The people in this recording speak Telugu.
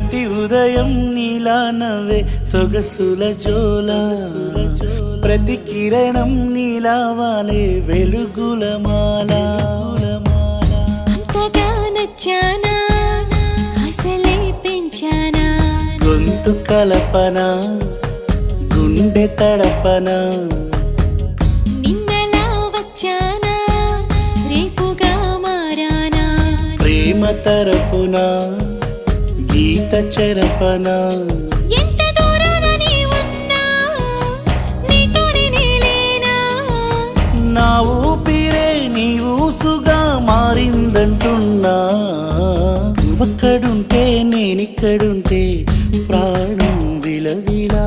ప్రతి ఉదయం నీలా నవ్వే సొగసుల జోల, ప్రతి కిరణం నీలా వాలే వెలుగుల మాల. అంతగా నచ్చానా అసలే పెంచానా, గొంతు కలపన గుండె తడపన, నిన్నలా వచ్చానా రేపుగా మారానా, ప్రేమ తరపున గీత చెరపన. ఎంత దూరాన నీ ఉన్నా నీతోనే నేలేనా, నా ఊపిరే నీ ఊసుగా మారిందంటున్నా. నువ్వక్కడుంటే నేనిక్కడుంటే ప్రాణం విలవిలా.